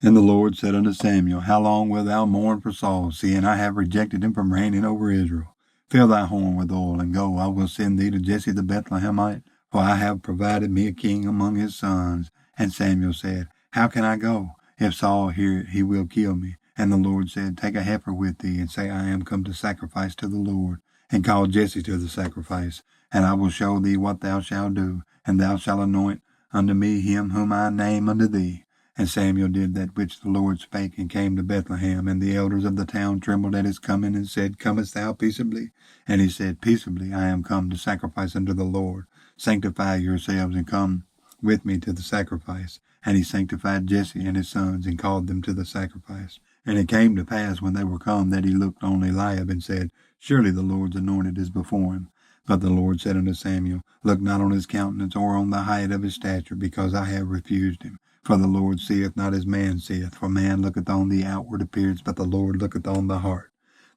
And the Lord said unto Samuel, How long wilt thou mourn for Saul, seeing I have rejected him from reigning over Israel? Fill thy horn with oil, and go, I will send thee to Jesse the Bethlehemite, for I have provided me a king among his sons. And Samuel said, How can I go? If Saul hear it, he will kill me. And the Lord said, Take a heifer with thee, and say, I am come to sacrifice to the Lord. And call Jesse to the sacrifice. And I will show thee what thou shalt do, and thou shalt anoint unto me him whom I name unto thee. And Samuel did that which the Lord spake, and came to Bethlehem. And the elders of the town trembled at his coming, and said, Comest thou peaceably? And he said, Peaceably I am come to sacrifice unto the Lord. Sanctify yourselves, and come with me to the sacrifice. And he sanctified Jesse and his sons, and called them to the sacrifice. And it came to pass, when they were come, that he looked on Eliab, and said, Surely the Lord's anointed is before him. But the Lord said unto Samuel, Look not on his countenance, or on the height of his stature, because I have refused him. For the Lord seeth not as man seeth, for man looketh on the outward appearance, but the Lord looketh on the heart.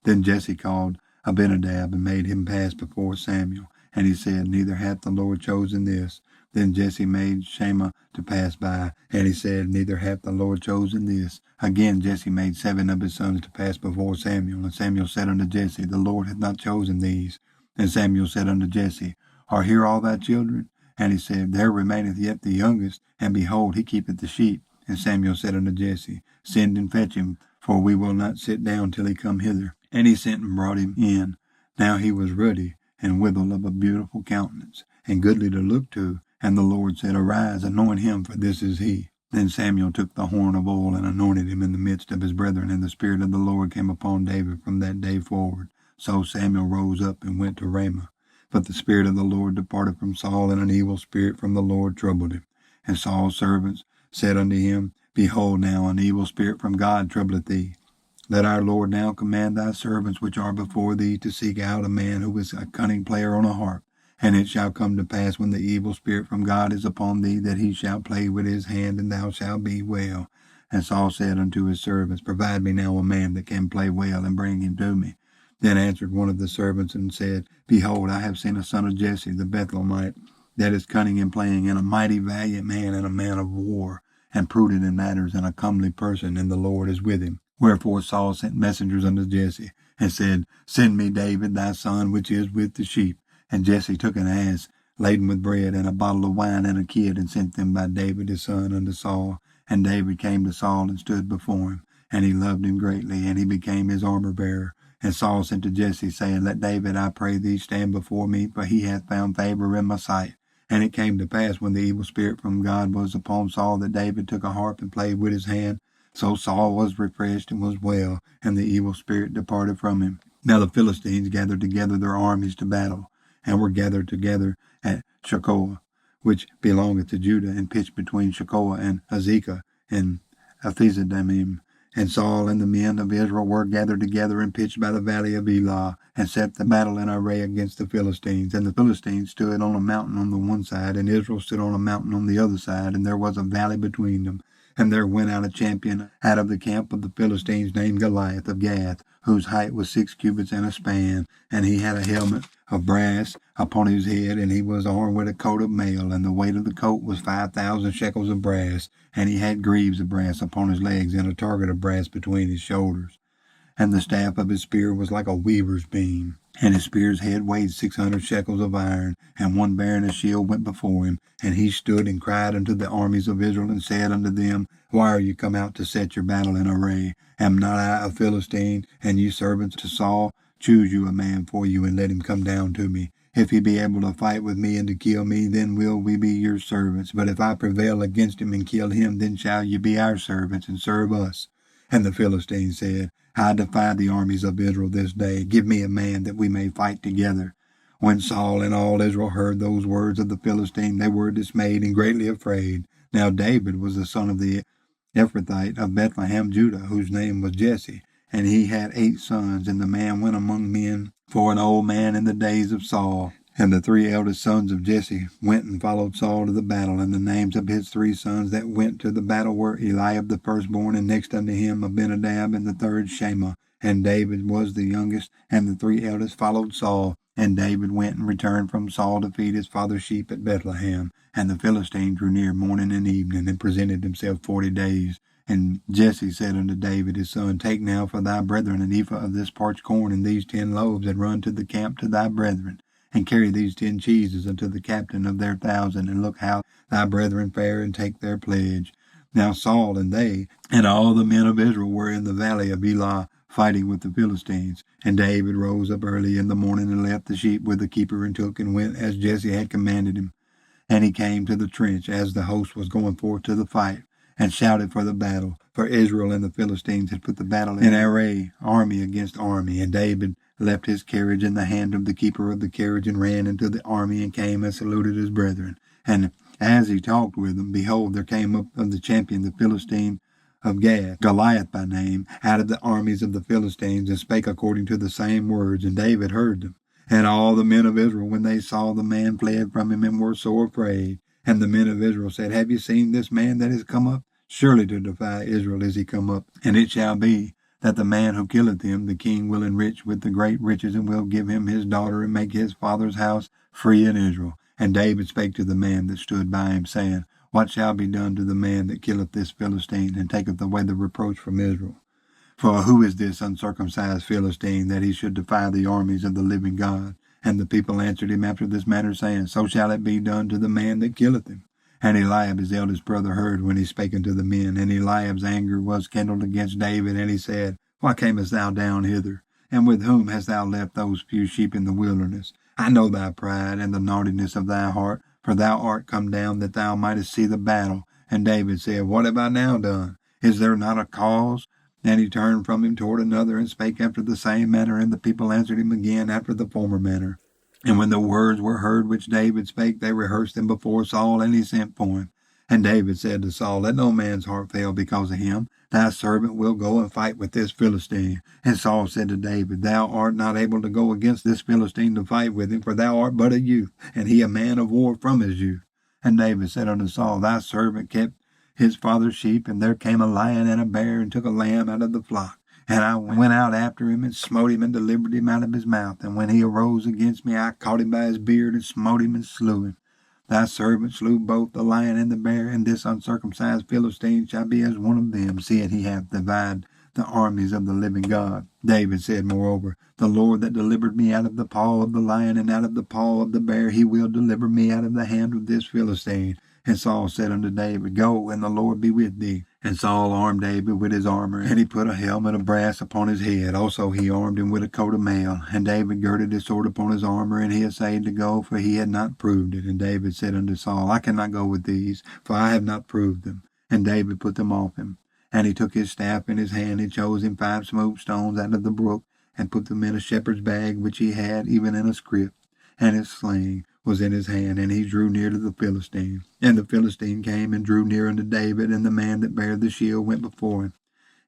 Then Jesse called Abinadab, and made him pass before Samuel. And he said, Neither hath the Lord chosen this. Then Jesse made Shammah to pass by, and he said, Neither hath the Lord chosen this. Again Jesse made 7 of his sons to pass before Samuel. And Samuel said unto Jesse, The Lord hath not chosen these. And Samuel said unto Jesse, Are here all thy children? And he said, There remaineth yet the youngest, and behold, he keepeth the sheep. And Samuel said unto Jesse, Send and fetch him, for we will not sit down till he come hither. And he sent and brought him in. Now he was ruddy, and withal of a beautiful countenance, and goodly to look to. And the Lord said, Arise, anoint him, for this is he. Then Samuel took the horn of oil, and anointed him in the midst of his brethren, and the Spirit of the Lord came upon David from that day forward. So Samuel rose up and went to Ramah. But the Spirit of the Lord departed from Saul, and an evil spirit from the Lord troubled him. And Saul's servants said unto him, Behold, now an evil spirit from God troubleth thee. Let our Lord now command thy servants which are before thee to seek out a man who is a cunning player on a harp. And it shall come to pass, when the evil spirit from God is upon thee, that he shall play with his hand, and thou shalt be well. And Saul said unto his servants, Provide me now a man that can play well, and bring him to me. Then answered one of the servants and said, Behold, I have seen a son of Jesse the Bethlehemite, that is cunning in playing, and a mighty valiant man, and a man of war, and prudent in matters, and a comely person, and the Lord is with him. Wherefore Saul sent messengers unto Jesse, and said, Send me David thy son, which is with the sheep. And Jesse took an ass laden with bread, and a bottle of wine, and a kid, and sent them by David his son unto Saul. And David came to Saul, and stood before him, and he loved him greatly, and he became his armor-bearer. And Saul sent to Jesse, saying, Let David, I pray thee, stand before me, for he hath found favor in my sight. And it came to pass, when the evil spirit from God was upon Saul, that David took a harp and played with his hand. So Saul was refreshed and was well, and the evil spirit departed from him. Now the Philistines gathered together their armies to battle, and were gathered together at Shekoah, which belongeth to Judah, and pitched between Shekoah and Azekah, and Ephesdammim. And Saul and the men of Israel were gathered together, and pitched by the valley of Elah, and set the battle in array against the Philistines. And the Philistines stood on a mountain on the one side, and Israel stood on a mountain on the other side, and there was a valley between them. And there went out a champion out of the camp of the Philistines, named Goliath of Gath, whose height was 6 cubits and a span. And he had a helmet of brass upon his head, and he was armed with a coat of mail, and the weight of the coat was 5,000 shekels of brass. And he had greaves of brass upon his legs, and a target of brass between his shoulders. And the staff of his spear was like a weaver's beam. And his spear's head weighed 600 shekels of iron. And one bearing a shield went before him. And he stood and cried unto the armies of Israel, and said unto them, Why are you come out to set your battle in array? Am not I a Philistine, and you servants to Saul? Choose you a man for you, and let him come down to me. If he be able to fight with me and to kill me, then will we be your servants. But if I prevail against him and kill him, then shall you be our servants, and serve us. And the Philistines said, I defy the armies of Israel this day. Give me a man that we may fight together. When Saul and all Israel heard those words of the Philistine, they were dismayed and greatly afraid. Now David was the son of the Ephrathite of Bethlehem, Judah, whose name was Jesse. And he had 8 sons, and the man went among men for an old man in the days of Saul. And the 3 eldest sons of Jesse went and followed Saul to the battle. And the names of his 3 sons that went to the battle were Eliab the firstborn, and next unto him Abinadab, and the third Shammah. And David was the youngest, and the 3 eldest followed Saul. And David went and returned from Saul to feed his father's sheep at Bethlehem. And the Philistine drew near morning and evening, and presented himself 40 days. And Jesse said unto David his son, Take now for thy brethren an ephah of this parched corn and these 10 loaves, and run to the camp to thy brethren, and carry these 10 cheeses unto the captain of their 1,000, and look how thy brethren fare, and take their pledge. Now Saul and they and all the men of Israel were in the valley of Elah, fighting with the Philistines. And David rose up early in the morning, and left the sheep with the keeper, and took and went as Jesse had commanded him. And he came to the trench as the host was going forth to the fight, and shouted for the battle. For Israel and the Philistines had put the battle in array, army against army. And David left his carriage in the hand of the keeper of the carriage, and ran into the army, and came and saluted his brethren. And as he talked with them, behold, there came up of the champion, the Philistine of Gath, Goliath by name, out of the armies of the Philistines, and spake according to the same words. And David heard them. And all the men of Israel, when they saw the man, fled from him, and were sore afraid. And the men of Israel said, Have you seen this man that is come up? Surely to defy Israel is he come up. And it shall be that the man who killeth him, the king will enrich with the great riches, and will give him his daughter, and make his father's house free in Israel. And David spake to the man that stood by him, saying, What shall be done to the man that killeth this Philistine, and taketh away the reproach from Israel? For who is this uncircumcised Philistine, that he should defy the armies of the living God? And the people answered him after this manner, saying, So shall it be done to the man that killeth him. And Eliab his eldest brother heard when he spake unto the men. And Eliab's anger was kindled against David, and he said, Why camest thou down hither? And with whom hast thou left those few sheep in the wilderness? I know thy pride and the naughtiness of thy heart, for thou art come down that thou mightest see the battle. And David said, What have I now done? Is there not a cause? And he turned from him toward another, and spake after the same manner. And the people answered him again after the former manner. And when the words were heard which David spake, they rehearsed them before Saul, and he sent for him. And David said to Saul, Let no man's heart fail because of him. Thy servant will go and fight with this Philistine. And Saul said to David, Thou art not able to go against this Philistine to fight with him, for thou art but a youth, and he a man of war from his youth. And David said unto Saul, Thy servant kept his father's sheep, and there came a lion and a bear, and took a lamb out of the flock. And I went out after him, and smote him, and delivered him out of his mouth. And when he arose against me, I caught him by his beard, and smote him, and slew him. Thy servant slew both the lion and the bear, and this uncircumcised Philistine shall be as one of them, seeing he hath divided the armies of the living God. David said, Moreover, the Lord that delivered me out of the paw of the lion and out of the paw of the bear, he will deliver me out of the hand of this Philistine. And Saul said unto David, Go, and the Lord be with thee. And Saul armed David with his armor, and he put a helmet of brass upon his head. Also he armed him with a coat of mail. And David girded his sword upon his armor, and he essayed to go, for he had not proved it. And David said unto Saul, I cannot go with these, for I have not proved them. And David put them off him. And he took his staff in his hand, and chose him 5 smooth stones out of the brook, and put them in a shepherd's bag which he had, even in a scrip. And his sling was in his hand, and he drew near to the Philistine. And the Philistine came and drew near unto David, and the man that bare the shield went before him.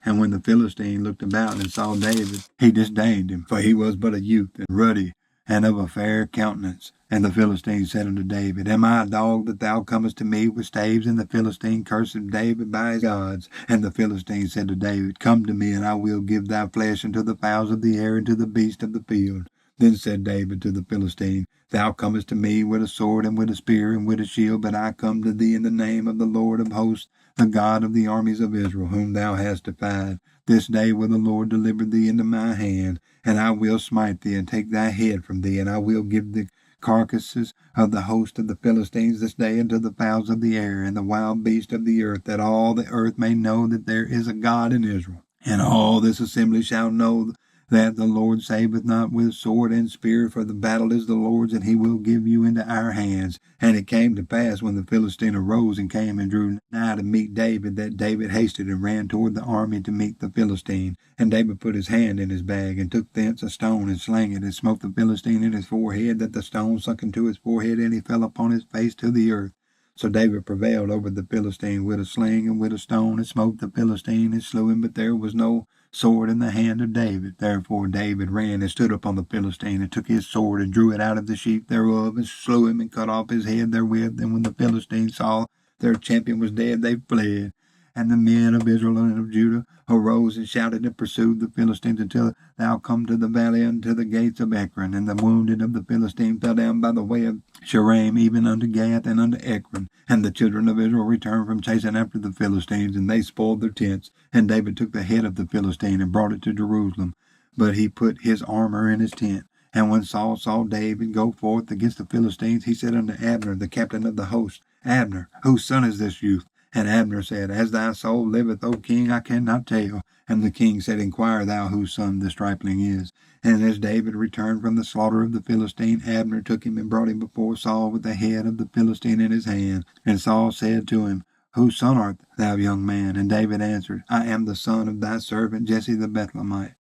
And when the Philistine looked about and saw David, he disdained him, for he was but a youth, and ruddy, and of a fair countenance. And the Philistine said unto David, Am I a dog that thou comest to me with staves? And the Philistine cursed David by his gods. And the Philistine said to David, Come to me, and I will give thy flesh unto the fowls of the air, and to the beasts of the field. Then said David to the Philistine, Thou comest to me with a sword, and with a spear, and with a shield, but I come to thee in the name of the Lord of hosts, the God of the armies of Israel, whom thou hast defied. This day will the Lord deliver thee into my hand, and I will smite thee, and take thy head from thee, and I will give the carcasses of the host of the Philistines this day unto the fowls of the air, and the wild beasts of the earth, that all the earth may know that there is a God in Israel. And all this assembly shall know that the Lord saveth not with sword and spear, for the battle is the Lord's, and he will give you into our hands. And it came to pass, when the Philistine arose and came and drew nigh to meet David, that David hasted and ran toward the army to meet the Philistine. And David put his hand in his bag, and took thence a stone, and slang it, and smote the Philistine in his forehead, that the stone sunk into his forehead, and he fell upon his face to the earth. So David prevailed over the Philistine with a sling and with a stone, and smote the Philistine, and slew him, but there was no sword in the hand of David. Therefore David ran and stood upon the Philistine, and took his sword, and drew it out of the sheath thereof, and slew him, and cut off his head therewith. And when the Philistines saw their champion was dead, they fled. And the men of Israel and of Judah arose and shouted and pursued the Philistines until thou come to the valley unto the gates of Ekron. And the wounded of the Philistines fell down by the way of Shaaraim, even unto Gath and unto Ekron. And the children of Israel returned from chasing after the Philistines, and they spoiled their tents. And David took the head of the Philistine and brought it to Jerusalem. But he put his armor in his tent. And when Saul saw David go forth against the Philistines, he said unto Abner, the captain of the host, Abner, whose son is this youth? And Abner said, As thy soul liveth, O king, I cannot tell. And the king said, Inquire thou whose son the stripling is. And as David returned from the slaughter of the Philistine, Abner took him and brought him before Saul with the head of the Philistine in his hand. And Saul said to him, Whose son art thou, young man? And David answered, I am the son of thy servant Jesse the Bethlehemite.